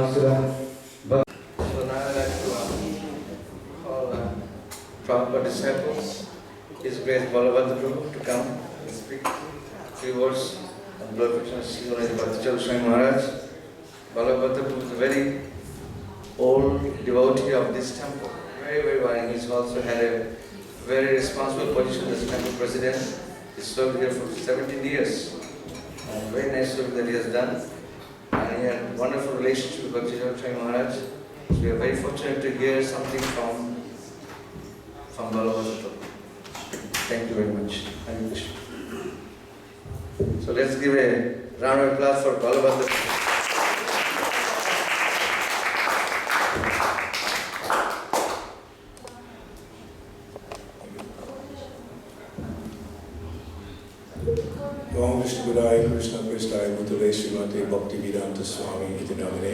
So now I'd like to call Prabhupada disciples, His Grace Bhakti Prabhu, to come and speak a few words on glorification of Holiness Bhakticharu Swami Maharaj. Bhakti Prabhu is a very old devotee of this temple, very wise. He's also had a very responsible position as temple president. He served here for 17 years. Very nice work that he has done. And he had a wonderful relationship with Bhakticharu Swami Maharaj. So we are very fortunate to hear something from Bhakti. Thank you very much. Thank you. So let's give a round of applause for Bhakti. Om Vishnu Padaya Krishna Prestaya Bhutale Srimate Bhaktivedanta Swami Iti Namane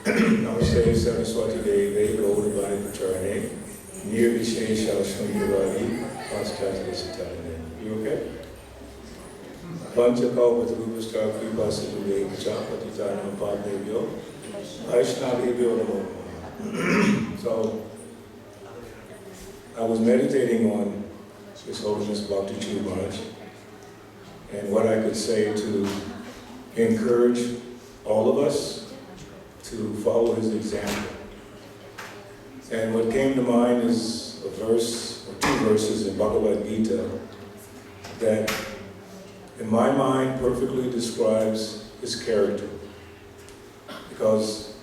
Namaste Saraswati Deve Gaurabhani Pacharane Nirvishesha Shunyavari Paschatya Sitarane. You okay? Panchakau Patrupushta Kripa Siddhuve Vacha Patitana Padnevyo Vaishnavebhyo Namo. So, I was meditating on His Holiness Bhakticharu Maharaj and what I could say to encourage all of us to follow his example. And what came to mind is a verse, or two verses in Bhagavad Gita that, in my mind, perfectly describes his character. Because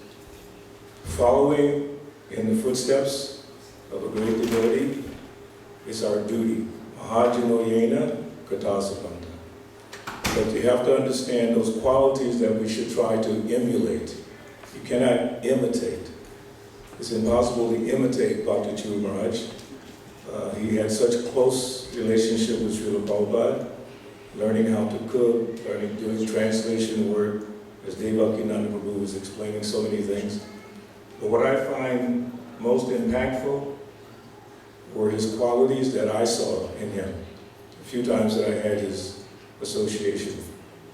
following in the footsteps of a great devotee is our duty. Mahajano yena katasapanta. But you have to understand those qualities that we should try to emulate. You cannot imitate. It's impossible to imitate Bhakticharu Maharaj. He had such a close relationship with Srila Prabhupada, learning how to cook, doing translation work, as Devakinanda Prabhu was explaining so many things. But what I find most impactful were his qualities that I saw in him. A few times that I had his association.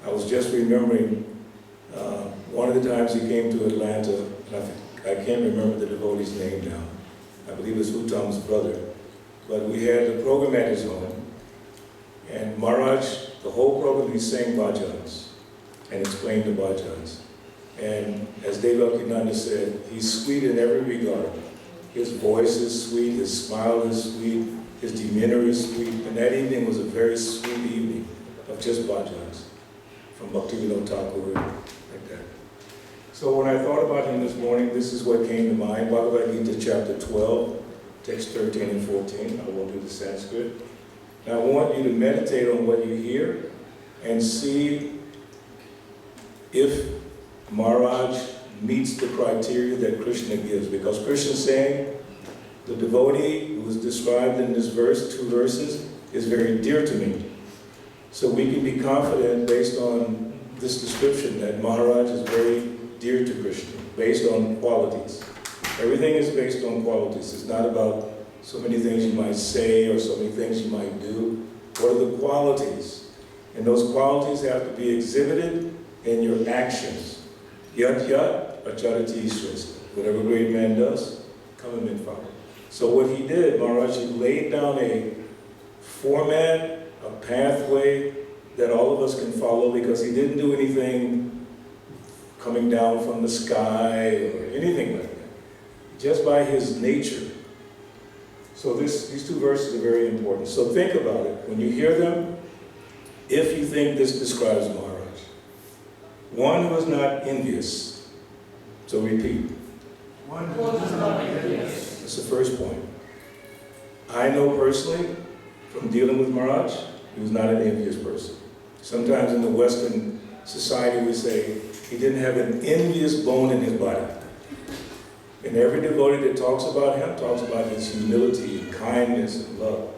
I was just remembering one of the times he came to Atlanta, and I can't remember the devotee's name now. I believe it's Uttam's brother. But we had the program at his home, and Maharaj, the whole program, he sang bhajans and explained the bhajans. And as Devakirnanda said, he's sweet in every regard. His voice is sweet, his smile is sweet, his demeanor is sweet. And that evening was a very sweet evening of just bhajans from Bhaktivinoda Thakur, like that. So when I thought about him this morning, this is what came to mind. Bhagavad Gita chapter 12, text 13 and 14. I won't do the Sanskrit. Now I want you to meditate on what you hear and see if Maharaj meets the criteria that Krishna gives. Because Krishna is saying, the devotee who is described in this verse, 2 verses, is very dear to me. So we can be confident based on this description that Maharaj is very dear to Krishna, based on qualities. Everything is based on qualities. It's not about so many things you might say or so many things you might do. What are the qualities? And those qualities have to be exhibited in your actions. Yat yat acharati shrestha. Whatever great man does, come and men follow. So what he did, Maharaj, he laid down a format, a pathway that all of us can follow, because he didn't do anything coming down from the sky or anything like that. Just by his nature. So these 2 verses are very important. So think about it. When you hear them, if you think this describes Maharaj. One who is not envious. So repeat. One who is not envious. That's the first point. I know personally, from dealing with Maharaj, he was not an envious person. Sometimes in the Western society we say, he didn't have an envious bone in his body. And every devotee that talks about him talks about his humility and kindness and love.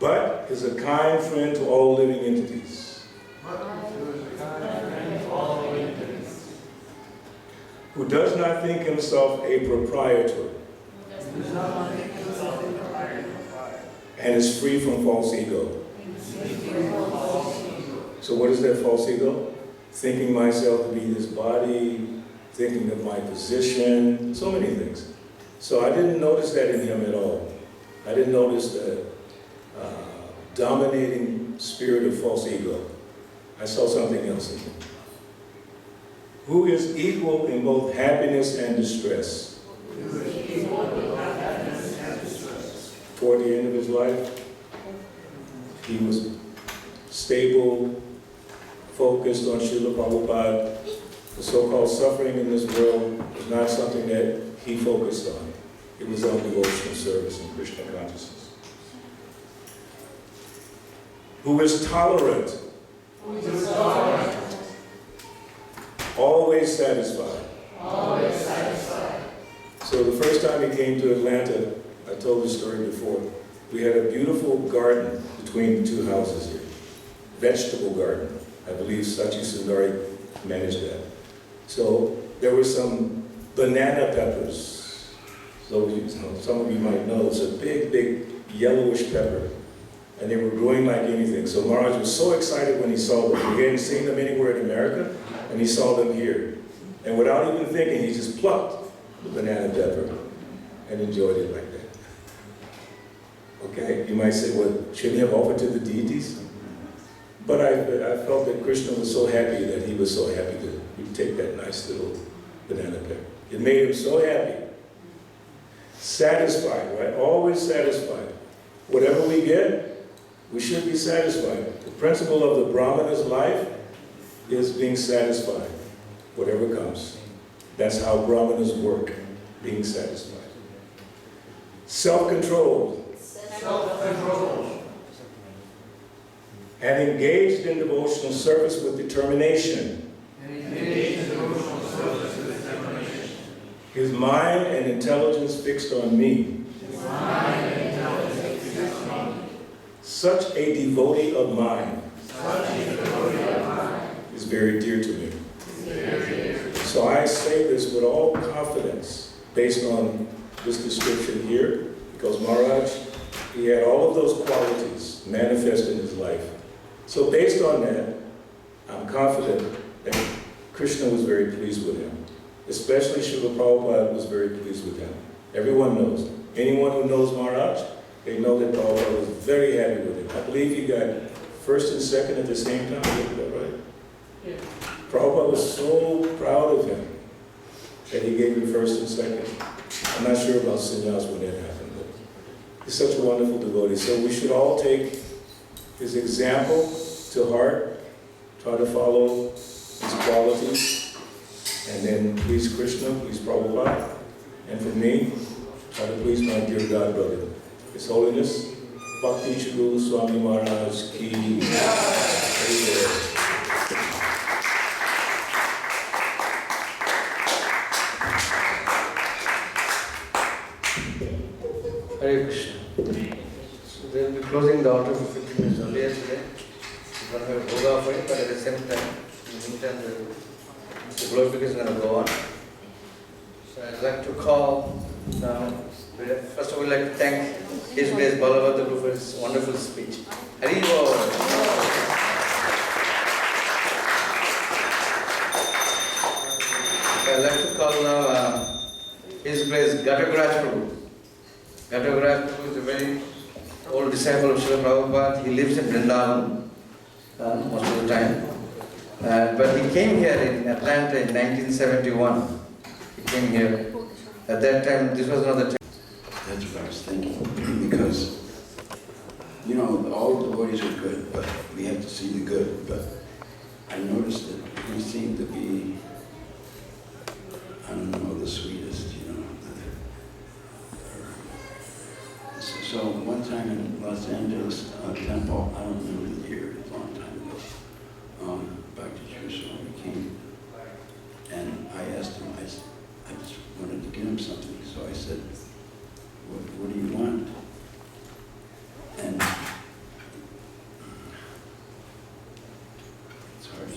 But is a kind friend to all living entities. Who does not think himself a proprietor. And is free from false ego. So what is that false ego? Thinking myself to be this body, thinking of my position, so many things. So I didn't notice that in him at all. I didn't notice the dominating spirit of false ego. I saw something else in him. Who is equal in both happiness and distress. Toward the end of his life, he was stable, focused on Srila Prabhupada. The so-called suffering in this world was not something that he focused on. It was on devotional service and Krishna consciousness. Who is tolerant. Always satisfied. Always satisfied. So the first time he came to Atlanta, I told this story before, we had a beautiful garden between the 2 houses here. Vegetable garden. I believe Sachi Sundari managed that. So there were some banana peppers. So some of you might know, it's a big, big yellowish pepper. And they were growing like anything. So Maharaj was so excited when he saw them. He hadn't seen them anywhere in America, and he saw them here. And without even thinking, he just plucked the banana pepper and enjoyed it like that. Okay, you might say, well, shouldn't he have offered to the deities? But I felt that Krishna was so happy that he was so happy to take that nice little banana pepper. It made him so happy. Satisfied, right? Always satisfied. Whatever we get, we should be satisfied. The principle of the Brahmana's life is being satisfied, whatever comes. That's how Brahmanas work, being satisfied. Self-controlled. Self-control. And engaged in devotional service with determination. Engaged in devotional service with determination. His mind and intelligence fixed on me. His mind and intelligence fixed on me. Such a devotee of mine. Such a devotee of mine. Is very dear to me. So I say this with all confidence, based on this description here, because Maharaj, he had all of those qualities manifest in his life. So based on that, I'm confident that Krishna was very pleased with him. Especially Srila Prabhupada was very pleased with him. Everyone knows. Anyone who knows Maharaj, they know that Prabhupada was very happy with him. I believe he got first and second at the same time. Is that right? Yeah. Prabhupada was so proud of him that he gave him first and second. I'm not sure about sannyas when that happened, but he's such a wonderful devotee. So we should all take his example to heart, try to follow his qualities, and then please Krishna, please Prabhupada, and for me, try to please my dear God brother. His Holiness Bhakticharu Swami Maharaj ki. Hare Krishna. So they will be closing the altar for 15 minutes earlier today. We're going to have a yoga for it, but at the same time, in the meantime, the glorification is going to go on. So I'd like to call now. First of all, we'd like to thank His Grace Balabhadra Guru for his wonderful speech. Hari Bol. I'd like to call now His Grace Gatagraj Prabhu. Gatagraj Prabhu is a very old disciple of Srila Prabhupada. He lives in Vrindavan most of the time. But he came here in Atlanta in 1971. He came here. At that time, this was not the time. That's what I was thinking, because, you know, all devotees are good, but we have to see the good. But I noticed that he seemed to be, I don't know, the sweetest, you know. So one time in Los Angeles temple, I don't remember the year, it's a long time ago, Bhakticharu Swami came, and I asked him, I just wanted to give him something, so I said, what do you want? And it's hard to.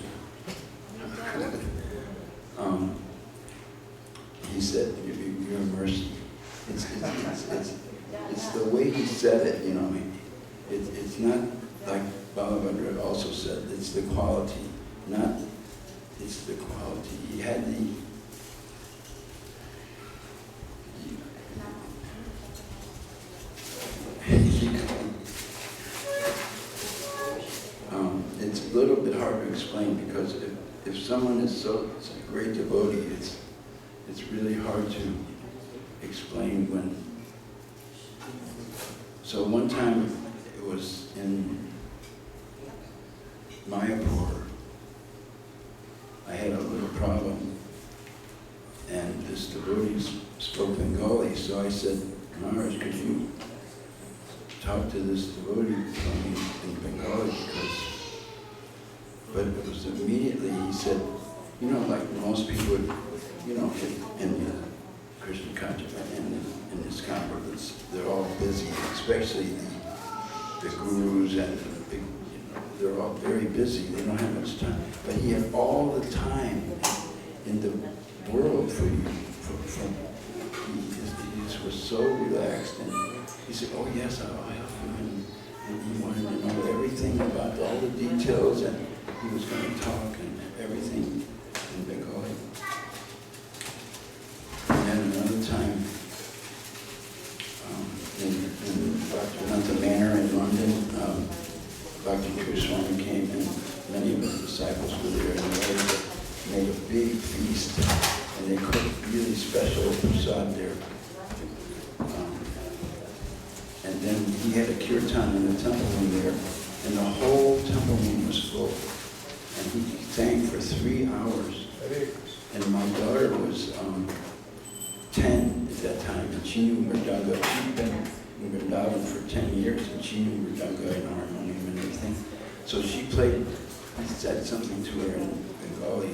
He said, "Your mercy." It's the way he said it, you know. It's not like Balabhadra also said. It's the quality, not. It's the quality. He had the. It's a little bit hard to explain, because if someone is so a great devotee, it's really hard to explain when. So one time it was in Mayapur. I had a little problem, and this devotee spoke Bengali, so I said, Maharaj, could you talk to this devotee for me in Bengali? But it was immediately, he said, you know, like most people would, you know, in the Krishna consciousness in this conference, they're all busy, especially the gurus and the big, you know, they're all very busy, they don't have much time. But he had all the time in the world for you. He just was so relaxed, and he said, oh yes, I'll help you. And he wanted to know everything about all the details, and he was going to talk and everything in Bengali. And then another time, in Bhaktivedanta Manor in London, Bhakticharu Swami came, and many of his disciples were there, and they made a big feast, and they cooked really special prasad there. And then he had a kirtan in the temple room there, and the whole temple room was full. And he sang for 3 hours. And my daughter was 10 at that time, and she knew Mridanga. She'd been in Vrindavan for 10 years, and she knew Mridanga and harmonium and everything. So she played, he said something to her in Bengali,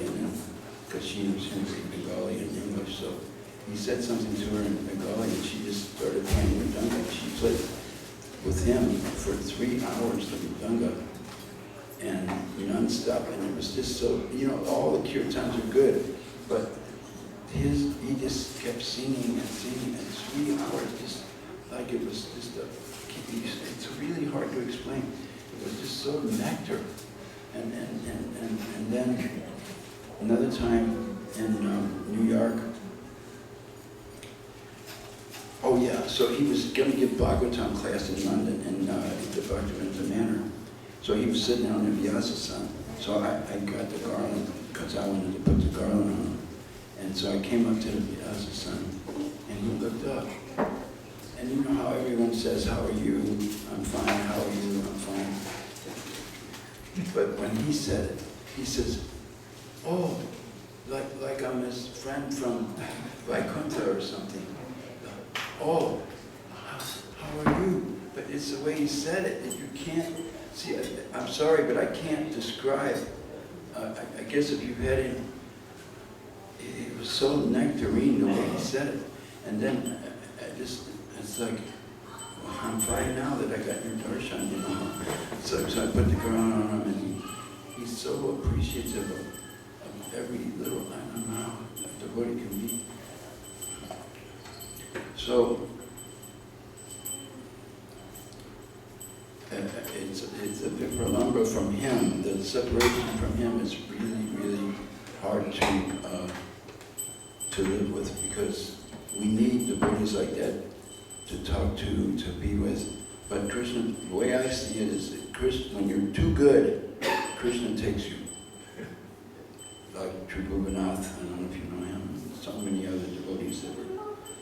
because she knows Hindi, Bengali, and English. So he said something to her in Bengali, and she just started playing Mridanga. She played with him for 3 hours, the Mridanga, and non-stop. And it was just so, you know, all the kirtans are good, but he just kept singing and singing, and 3 hours, just like it was just it's really hard to explain. It was just so nectar. And then another time in New York, oh yeah, so he was going to give Bhagavatam class in London in the Bhaktivedanta Manor. So he was sitting on the Vyasa. So I got the garland because I wanted to put the garland on him. And so I came up to the Vyasa and he looked up. And you know how everyone says, "How are you? I'm fine. How are you? I'm fine." But when he said it, he says, "Oh, like I'm his friend from Vaikuntha or something. Oh, how are you?" But it's the way he said it that you can't see. I'm sorry, but I can't describe. I guess if you had him, it was so nectarine the way he said it. And then it's like, well, I'm fine now that I got your darshan, you know. So I put the crown on him, and he's so appreciative of every little, I don't know how the devotee can be. So it's a Vipralambha from him. The separation from him is really, really hard to live with, because we need devotees like that to talk to be with. But Krishna, the way I see it is that Krishna, when you're too good, Krishna takes you. Like Tribhuvanath, I don't know if you know him, and so many other devotees that were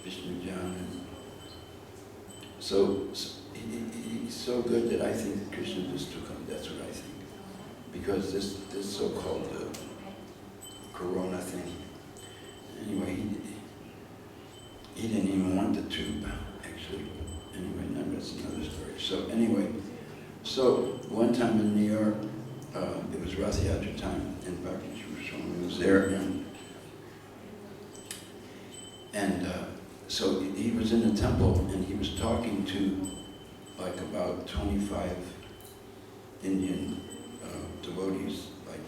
Vishnu Jan. So he's so good that I think that Krishna just took him. That's what I think. Because this so-called corona thing, anyway, he didn't even want the tube, actually. Anyway, that's another story. So anyway, so one time in New York, it was Rath Yatra time, and Bhakticharu was there, and so he was in the temple, and he was talking to like about 25 Indian devotees, like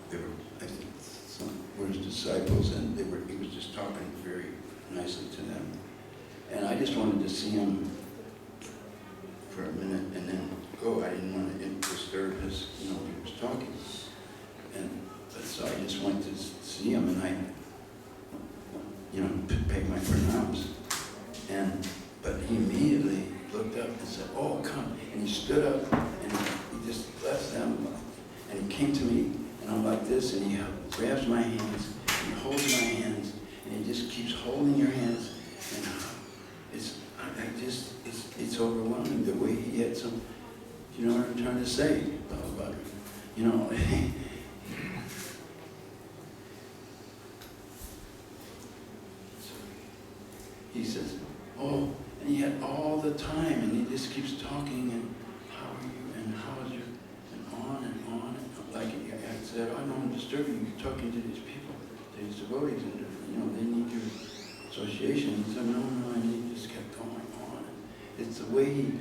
they were, I think, some were his disciples, and he was just talking very nicely to them. And I just wanted to see him for a minute and then go. I didn't want to disturb his, he was talking. But so I just went to see him, and I, paid my pranams. But he immediately looked up and said, "Oh, come." And he stood up, and he just left them, and he came to me, and I'm like this, and he grabs my hands, and he holds my hands, and he just keeps holding your hands, and it's overwhelming the way he had some, you know what I'm trying to say about it, He says, "Oh," and he had all the time, and he just keeps talking, and "How are you, and how is your," and on, and like I said, "I don't want to disturb you, you're talking to these people, these devotees, and they need your association." He said, no, and he just kept going on. It's the way he's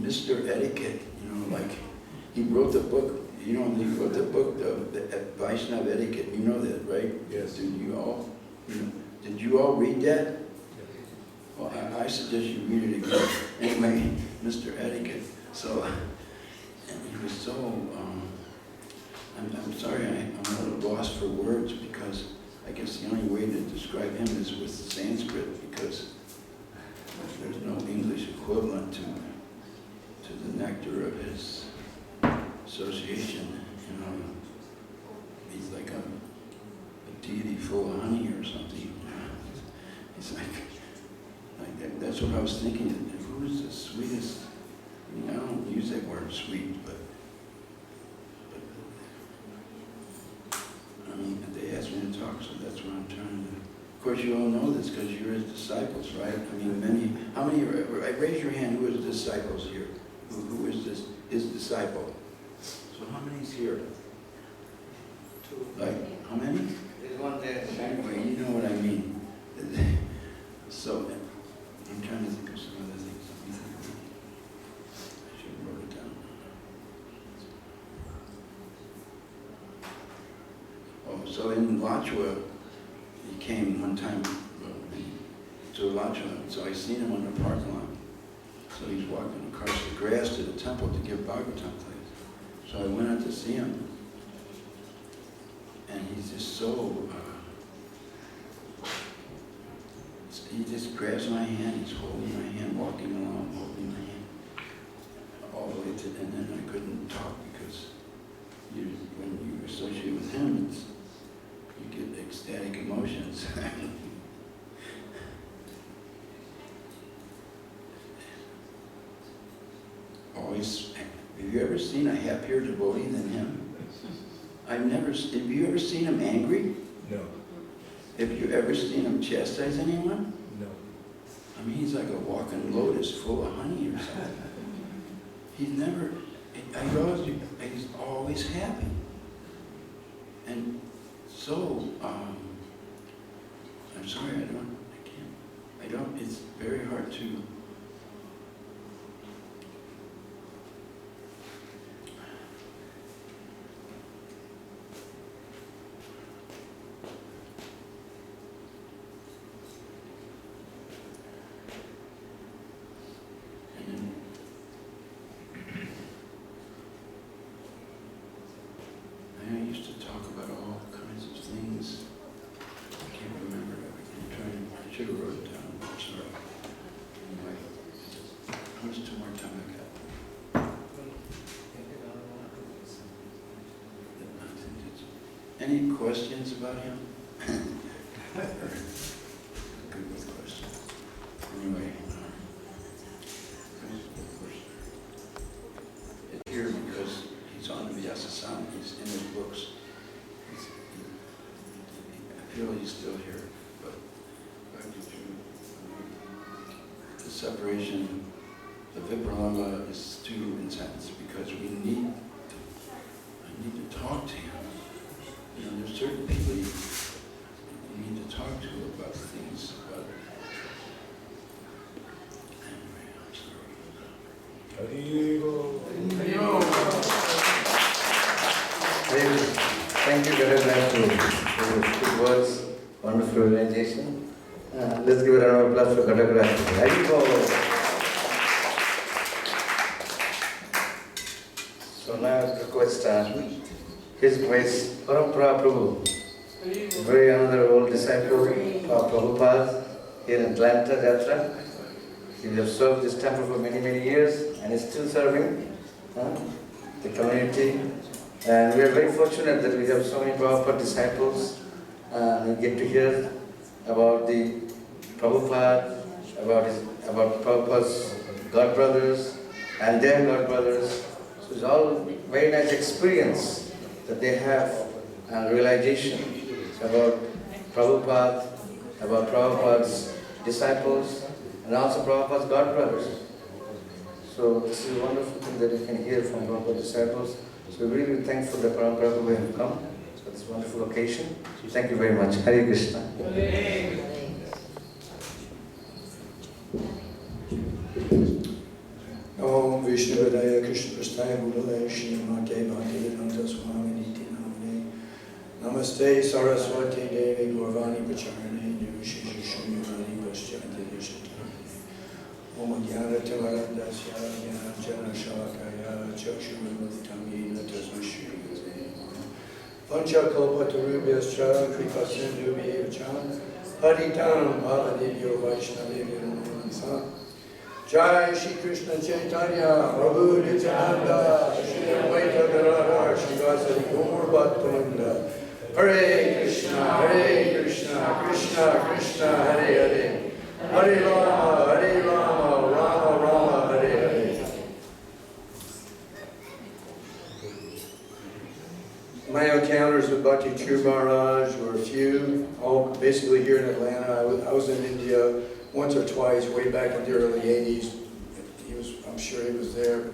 Mr. Etiquette, like he wrote the book. He wrote the book, the Vaishnava Etiquette. You know that, right? Yes. Did you all read that? Well, I suggest you read it again. Anyway, Mr. Etiquette. So, and he was so, I'm sorry, I'm a little lost for words, because I guess the only way to describe him is with Sanskrit, because there's no English equivalent to the nectar of his association. He's like a deity full of honey or something. He's like that. That's what I was thinking. Who is the sweetest? I don't use that word sweet, but they asked me to talk, so that's what I'm trying to. Of course, you all know this because you're his disciples, right? How many? Raise your hand. Who is disciples here? Who is this? His disciple. So how many's here? 2. Like, how many? There's one there. Anyway, you know what I mean. So, I'm trying to think of some other things. I should have wrote it down. in Lachua, he came one time to Lachua, so I seen him on the parking lot. So he's walking across the grass to the temple to give Bhagavatam class. So I went out to see him, and he's just so, he just grabs my hand, he's holding my hand, walking along, holding my hand, all the way to, and then I couldn't talk because when you associate with him, you get ecstatic emotions. Always, have you ever seen a happier devotee than him? Have you ever seen him angry? No. Have you ever seen him chastise anyone? No. I mean, he's like a walking lotus full of honey or something. He's never, he's always happy. And so, I'm sorry, it's very hard to, I used to talk about all kinds of things. I can't remember everything. I should have wrote it down. I'm sorry. Anyway, how much more time I got? Any questions about him? Good with questions. Anyway, it's here because he's on the Vyasa Sound. He's in his books. I feel he's still here, but the separation, the Vipralamba is too intense because I need to talk to him. You know, there's certain people you need to talk to about things. Anyway, I'm sorry. Thank you very much for your good words, wonderful organization. Let's give a round of applause for Katakura. So now I request His Grace Parampara Prabhu, very another old disciple of Prabhupada here in Atlanta, Jatra. He has served this temple for many, many years and is still serving the community. And we are very fortunate that we have so many Prabhupada disciples. We get to hear about the Prabhupada, about Prabhupada's God brothers and their God brothers. So it's all very nice experience that they have and realization about Prabhupada, about Prabhupada's disciples, and also Prabhupada's God brothers. So this is a wonderful thing that you can hear from Prabhupada's disciples. So we're really thankful that Parampara Prabhu have come for this wonderful occasion. Thank you very much. Hare Krishna. Om Vishnu Vadaya Krishna Prasthaya Budale Srimate Bhaktivedanta Swami Niti Namane Namaste Saraswati Devi Gaurvani Pacharane Nirvishisha Shunyavani Paschati Vishatani Om Jnana Tamarandasya Jnana Jana Shalakaya Chakshurumuttam Yena Tasmashri Pancha Kalpatarubhyascha Kripa Sindhu Vyevachan Haritanam Bhavadevyo Vaishnavevyo Namaha Jai Shri Krishna Chaitanya Prabhu Nityananda Shri Advaita Gadadhar Shri Vasari Gaur Bhaktivinoda Hare Krishna Krishna Krishna Hare Hare Hare Rama Rama Rama Hare Hare. My encounters with Bhakticharu Maharaj were few, all basically here in Atlanta. I was in India once or twice, way back in the early 80s. I'm sure he was there.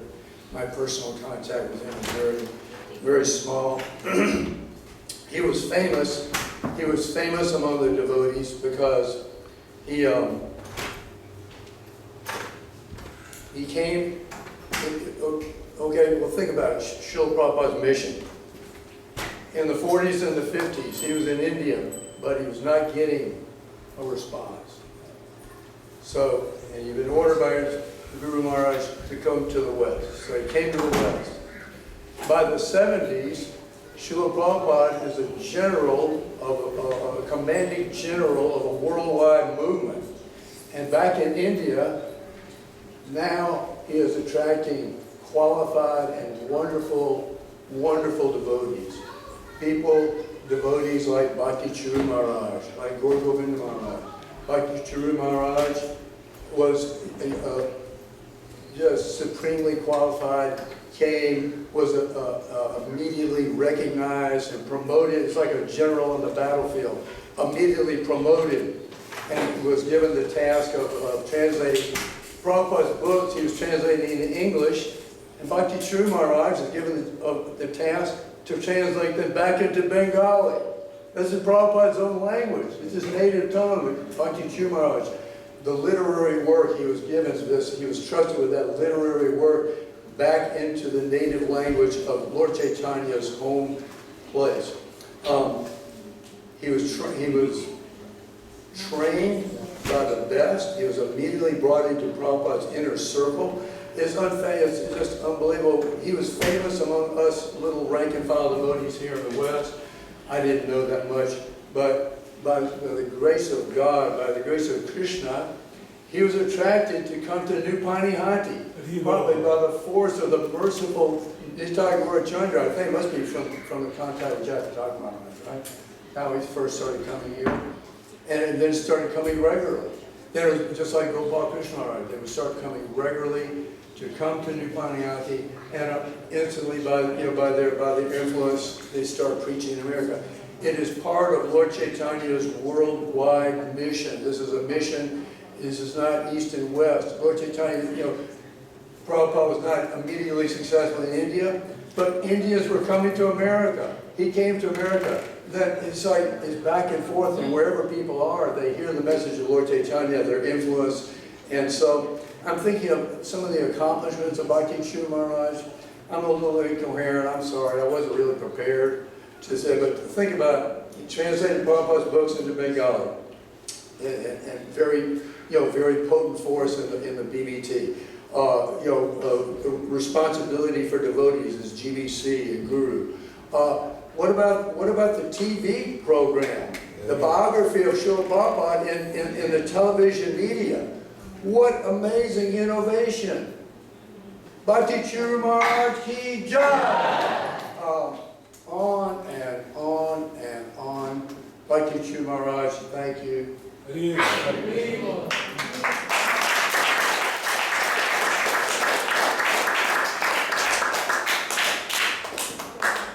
My personal contact with him was very, very small. He was famous. He was famous among the devotees because he came. Okay, well, think about it. Srila Prabhupada's mission. in the 40s and the 50s. He was in India, but he was not getting a response. So, and he'd been ordered by the Guru Maharaj to come to the West. So he came to the West. By the 70s, Srila Prabhupada is a general, a commanding general of a worldwide movement. And back in India, now he is attracting qualified and wonderful, wonderful devotees. Devotees like Bhakticharu Maharaj, like Gaur Govinda Maharaj. Bhakticharu Maharaj was just supremely qualified, was immediately recognized and promoted. It's like a general on the battlefield, immediately promoted, and was given the task of translating Prabhupada's books. He was translating into English, and Bhakticharu Maharaj was given the task to translate them back into Bengali. This is Prabhupada's own language. It's his native tongue. Bhakticharu Maharaj, the literary work he was given to this, he was trusted with that literary work back into the native language of Lord Chaitanya's home place. He was trained by the best. He was immediately brought into Prabhupada's inner circle. It's just unbelievable. He was famous among us little rank and file devotees here in the West. I didn't know that much, but by the grace of God, by the grace of Krishna, he was attracted to come to New Panihati. Probably by the force of the merciful Nitya Chandra. I think it must be from the contact with Jataka Maharaj, right? How he first started coming here. And then started coming regularly. Then it was just like Gopal Krishna Maharaj. They would start coming regularly to come to New Panihati, and instantly by their influence, they start preaching in America. It is part of Lord Chaitanya's worldwide mission. This is a mission. This is not East and West. Lord Chaitanya, Prabhupada was not immediately successful in India, but Indians were coming to America. He came to America. Then his site is back and forth, and wherever people are, they hear the message of Lord Chaitanya, their influence. And so I'm thinking of some of the accomplishments of Bhakticharu Maharaj. I'm a little incoherent, I'm sorry, I wasn't really prepared to say, but think about it. He translated Prabhupada's books into Bengali, and very potent force in the BBT. Responsibility for devotees is GBC and Guru. What about the TV program, the biography of Srila Prabhupada in the television media? What amazing innovation! Bhakticharu Maharaj ki jai! On and on and on. Bhakticharu Maharaj, thank you.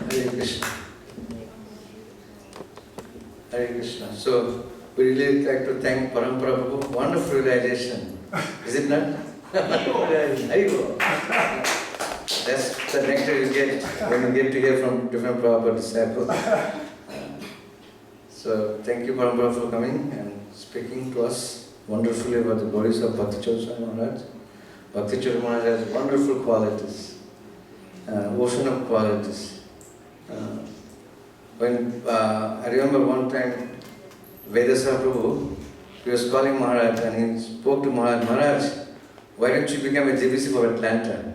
Hare Krishna. Hare Krishna. So, we really like to thank Parampara Prabhu. Wonderful realization. Is it not? Haribo. That's the nectar you get when you get to hear from different Prabhupada disciples. So, thank you Parampara for coming and speaking to us wonderfully about the bodies of Bhakticharu Maharaj. Bhakticharu Maharaj has wonderful qualities, ocean of qualities. I remember one time, Vyasa Prabhu, he was calling Maharaj and he spoke to Maharaj, Maharaj, why don't you become a GBC for Atlanta?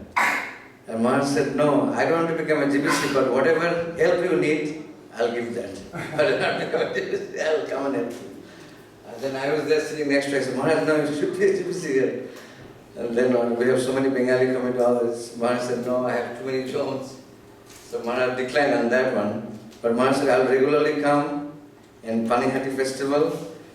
And Maharaj said, no, I don't want to become a GBC, but whatever help you need, I'll give that. I'll come and help you. And then I was there sitting next to him, I said, Maharaj, no, you should be a GBC here. And then we have so many Bengali coming to all this. Maharaj said, no, I have too many Jones. So Maharaj declined on that one. But Maharaj said, I'll regularly come in Panihati festival,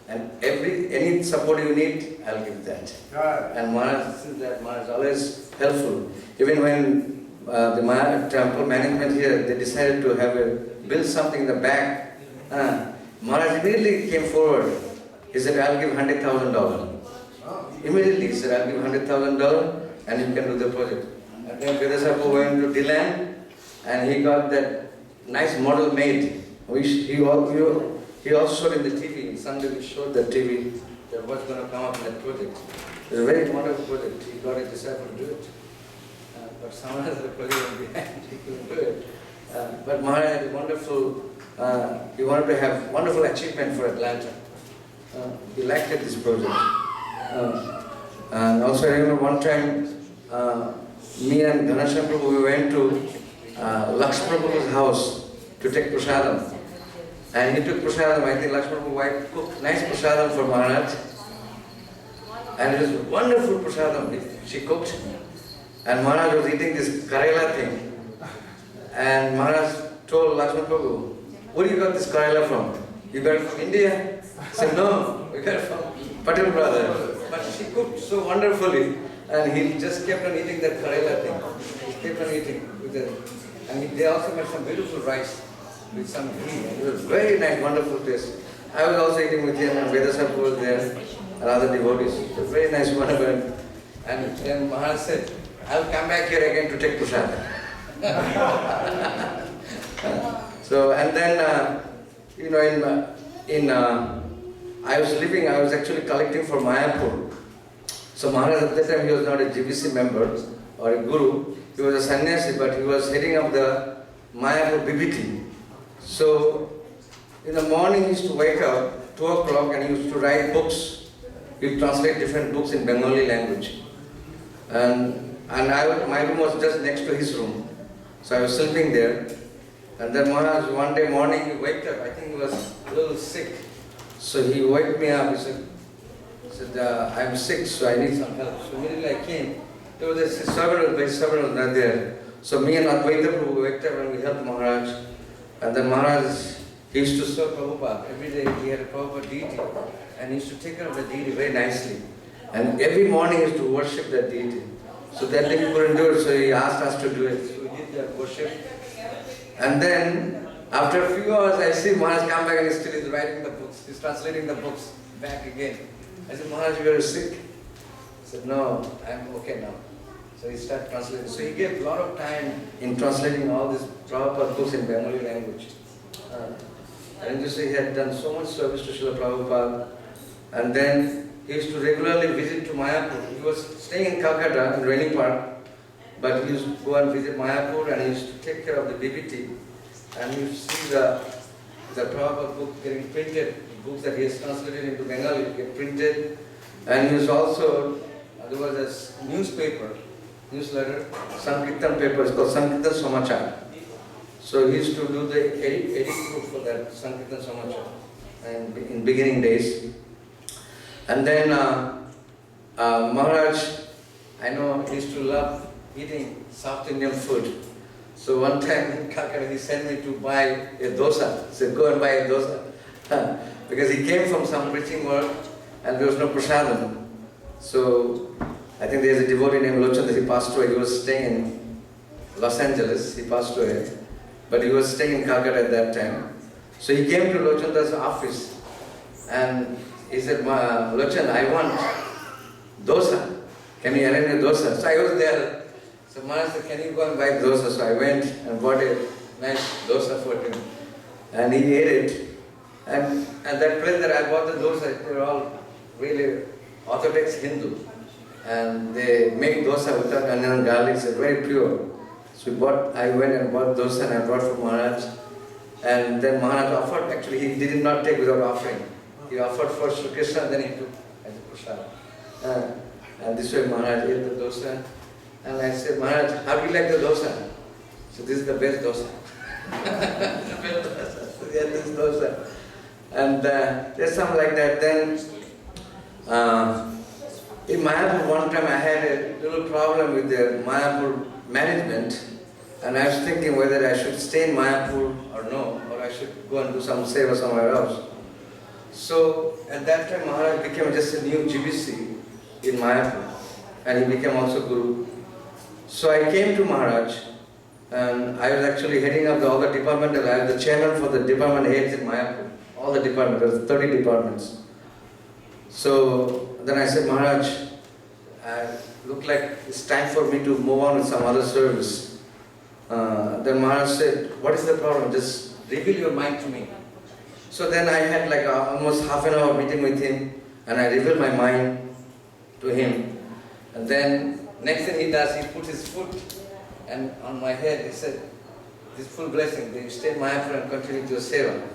and any support you need, I'll give that. Right. And Maharaj is always helpful. Even when the Maharaj temple management here, they decided to build something in the back, Maharaj immediately came forward. He said, I'll give $100,000. Immediately he said, I'll give $100,000 and you can do the project. And then Vyasa went to Deland and he got that nice model made, which he also showed in the TV. Sunday we showed the TV that what's going to come up in that project. It's a very wonderful project. He got his disciple to do it. But someone has the project behind, he couldn't do it. But Maharaj had a wonderful, he wanted to have wonderful achievement for Atlanta. He liked this project. And also I remember one time, me and Ghanasham Prabhu, we went to Lakshmana Prabhu's house to take prasadam. And he took prasadam. I think Lakshmana Prabhu's wife cooked nice prasadam for Maharaj. And it was wonderful prasadam she cooked. And Maharaj was eating this Karela thing. And Maharaj told Lakshmana Prabhu, where you got this Karela from? You got it from India? He said, no, we got it from Patel brother. But she cooked so wonderfully. And he just kept on eating that Karela thing. He kept on eating with it. And they also made some beautiful rice with some ghee. And it was very nice, wonderful taste. I was also eating with him, and Vedasapu was there, and other devotees. It was very nice, wonderful. And then Maharaj said, I'll come back here again to take prasad. So, and then, you know, I was actually collecting for Mayapur. So Maharaj at that time, he was not a GBC member or a guru. He was a sannyasi, but he was heading up the Mayapur BBT. So, in the morning he used to wake up, 2 o'clock, and he used to write books. He would translate different books in Bengali language. And my room was just next to his room. So I was sleeping there. And then Maharaj, one day morning, he waked up. I think he was a little sick. So he woke me up. He said, I'm sick, so I need some help. So immediately I came. There was a servant was not there. So me and Advaita Prabhu waked up and we helped Maharaj. And then Maharaj, he used to serve Prabhupada. Every day he had a Prabhupada deity. And he used to take care of the deity very nicely. And every morning he used to worship that deity. So that day he couldn't do it, so he asked us to do it. So we did that worship. And then, after a few hours, I see Maharaj come back and he still is writing the books. He's translating the books back again. I said, Maharaj, you are sick. He said, no, I'm okay now. So he started translating. So he gave a lot of time in translating all these Prabhupada books in Bengali language. And you see, he had done so much service to Srila Prabhupada. And then he used to regularly visit to Mayapur. He was staying in Calcutta, in Rainy Park. But he used to go and visit Mayapur, and he used to take care of the BBT. And you see the Prabhupada book getting printed, books that he has translated into Bengali get printed. And he was also, there was a newsletter, Sankirtan paper, it's called Sankirtan Samachar. So he used to do the edit group for that Sankirtan Samachar and in beginning days. And then Maharaj, I know he used to love eating South Indian food. So one time in Calcutta, he sent me to buy a dosa. He said, go and buy a dosa. Because he came from some preaching work and there was no prasadam. So I think there's a devotee named Lochan that he passed away. He was staying in Los Angeles. He passed away. But he was staying in Calcutta at that time. So he came to Lochanda's office and he said, Lochan, I want dosa. Can you arrange a dosa? So I was there. So Maharaj said, can you go and buy dosa? So I went and bought a nice dosa for him. And he ate it. And at that place that I bought the dosa, they were all really Orthodox Hindu. And they make dosa without onion and garlic, so very pure. So I went and bought dosa and I brought for Maharaj. And then Maharaj offered, actually he did not take without offering. He offered for Sri Krishna and then he took as a prasad. And this way Maharaj ate the dosa. And I said, Maharaj, how do you like the dosa? So this is the best dosa. The best dosa. So he had this dosa. And there's something like that. Then in Mayapur, one time I had a little problem with the Mayapur management. And I was thinking whether I should stay in Mayapur or no, or I should go and do some seva somewhere else. So at that time Maharaj became just a new GBC in Mayapur. And he became also Guru. So I came to Maharaj, and I was actually heading up all the departmental, I was the chairman for the department heads in Mayapur, all the departments, there were 30 departments. So then I said, Maharaj, look like it's time for me to move on with some other service. Then Maharaj said, what is the problem? Just reveal your mind to me. So then I had like almost half an hour meeting with him, and I revealed my mind to him. And then next thing he does, he put his foot and on my head. He said, this full blessing. They stay in Mayapur and continue to seva.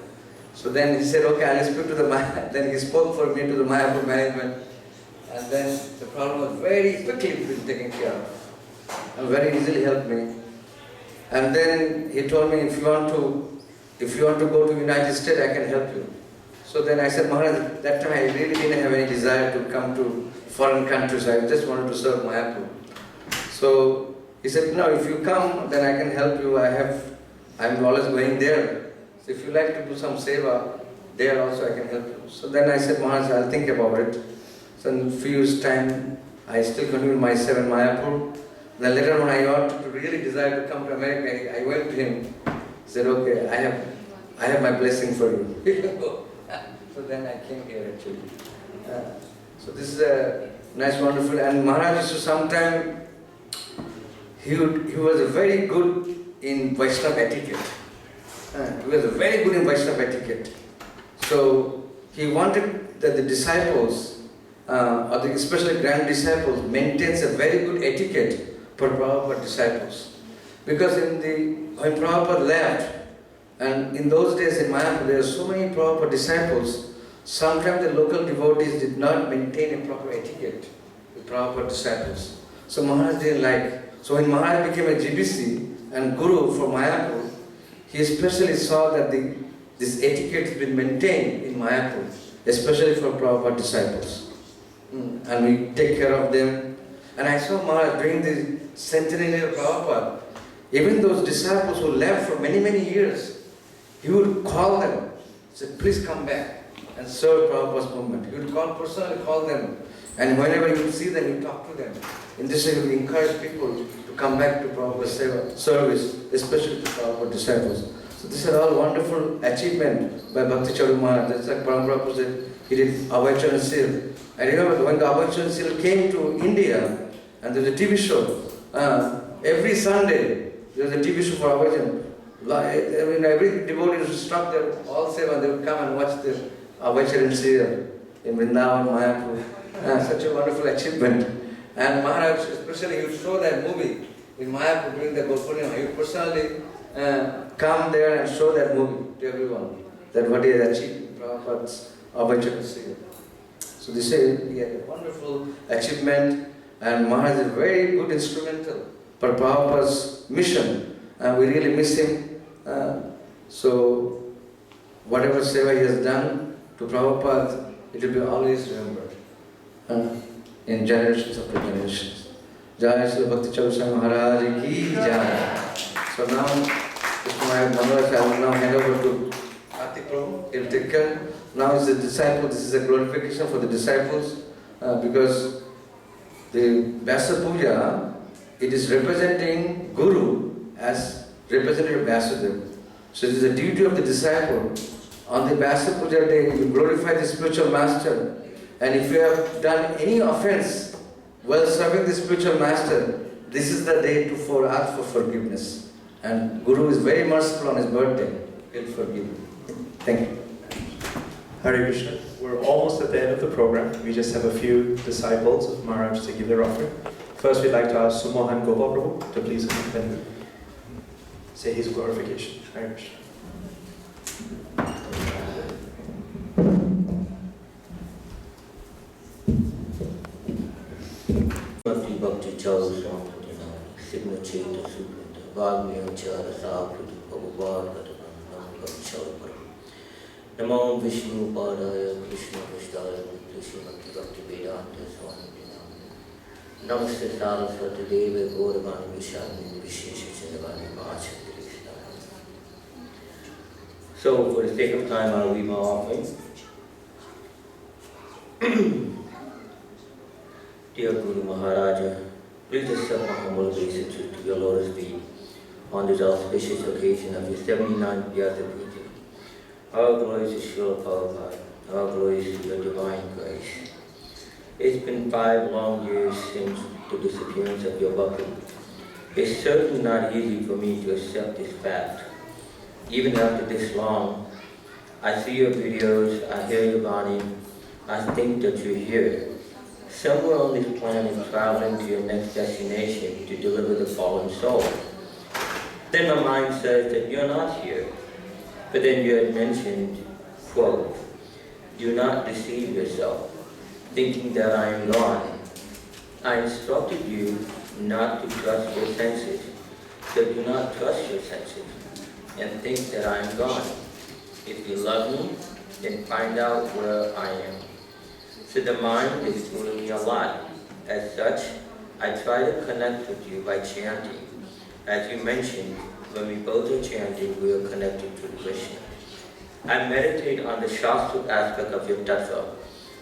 So then he said, okay, I'll speak to the then he spoke for me to the Mayapur management. And then the problem was very quickly been taken care of. And very easily helped me. And then he told me, if you want to go to United States, I can help you. So then I said, Maharaj, at that time I really didn't have any desire to come to foreign countries. I just wanted to serve Mayapur. So he said, no, if you come, then I can help you. I'm always going there. So if you like to do some seva, there also I can help you. So then I said, Maharaj, I'll think about it. So in a few years' time, I still continued my seva in Mayapur. Then later on, I wanted to really desire to come to America. I went to him. He said, okay, I have my blessing for you. So then I came here actually. So this is a nice, wonderful. And Maharaj used to sometime, he was very good in Vaishnava etiquette. He was very good in Vaishnava etiquette. So he wanted that the disciples, especially grand disciples, maintains a very good etiquette for Prabhupada disciples. Because when Prabhupada left, and in those days in Mayapur, there were so many Prabhupada disciples, sometimes the local devotees did not maintain a proper etiquette with Prabhupada disciples. So Maharaj didn't like. So when Maharaj became a GBC and Guru for Mayapur, he especially saw that this etiquette has been maintained in Mayapur, especially for Prabhupada disciples. And we take care of them. And I saw Maharaj during the centenary of Prabhupada, even those disciples who left for many, many years, he would call them, say, please come back and serve Prabhupada's movement. He would personally call them, and whenever you would see them, you talk to them. In this way, he would encourage people to come back to Prabhupada's service, especially to Prabhupada disciples. So these are all wonderful achievement by Bhakticharu Maharaj. That's like Param Prabhupada said, he did Abhay Seal. I remember when the Abhay Seal came to India, and there was a TV show. Every Sunday, there was a TV show for Abhay. Every devotee would stop there, all seva, they would come and watch the Abhay Seal in Vrindavan, Mayapur. Such a wonderful achievement. And Maharaj, especially, he would show that movie in Mayapur during the Gopurnima. He would personally come there and show that movie to everyone, that what he has achieved in Prabhupada's Abhay Seal. So this is a wonderful achievement, and Maharaj is a very good instrumental for Prabhupada's mission. We really miss him. So whatever seva he has done to Prabhupada, it will be always remembered in generations after generations. Jai Shri Bhakticharu Swami Maharaj ki Jai. So now, I will now hand over to Kartik Prabhu. He'll take care. Now is the disciple. This is a glorification for the disciples because the Vyasa Puja, it is representing Guru as representative Vyasudeva. So it is the duty of the disciple. On the Vyasa Puja day, you glorify the spiritual master. And if you have done any offense while serving the spiritual master, this is the day to ask for forgiveness. And Guru is very merciful on his birthday. He'll forgive you. Thank you. Hare Krishna. We're almost at the end of the program. We just have a few disciples of Maharaj to give their offering. First, we'd like to ask Sumohan Gopal Prabhu to please come and say his glorification. Hare Krishna. Bhakticharu signature Namo Vishnu Padaya Krishna Vishtaya Srimati Bhakti Vedanta Swami. Namaste Saraswati Deva Gauravani Vishani Vishesha Chandavani Mahachakti Krishna. So, for the sake of time, I'll read my offering. Dear Guru Maharaja, please accept my humble obeisance to your lotus feet on this auspicious occasion of your 79th Vyasa Puja. Our glories to Srila Prabhupada, our glories to your divine grace. It's been 5 long years since the disappearance of your bhakti. It's certainly not easy for me to accept this fact. Even after this long, I see your videos, I hear your Vani, I think that you're here. Somewhere on this planet traveling to your next destination to deliver the fallen soul. Then my mind says that you're not here. But then you had mentioned, quote, do not deceive yourself, thinking that I am gone. I instructed you not to trust your senses. So do not trust your senses and think that I am gone. If you love me, then find out where I am. So the mind is fooling me a lot. As such, I try to connect with you by chanting. As you mentioned, when we both are chanting, we are connected to Krishna. I meditate on the Shastric aspect of your tattva.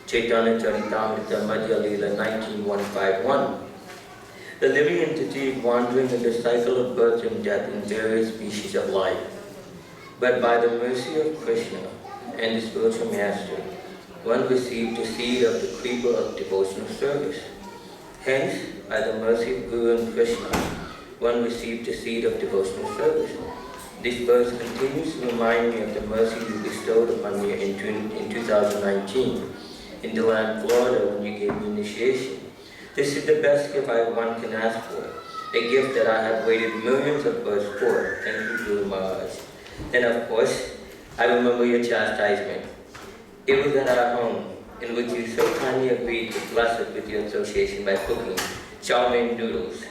Chaitanya Charitamrita Madhya Leela 19.151. The living entity wandering in the cycle of birth and death in various species of life. But by the mercy of Krishna and the spiritual master, one received the seed of the creeper of devotional service. Hence, by the mercy of Guru and Krishna, one received the seed of devotional service. This verse continues to remind me of the mercy you bestowed upon me in 2019 in the land Florida when you gave me initiation. This is the best gift one can ask for, a gift that I have waited millions of births for. Thank you, Guru Maharaj. Then of course, I remember your chastisement. It was at our home, in which you so kindly agreed to bless us with your association by cooking chow mein noodles.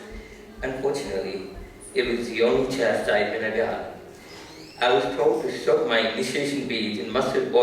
Unfortunately, it was the only chastisement I got. I was told to soak my initiation beads in mustard oil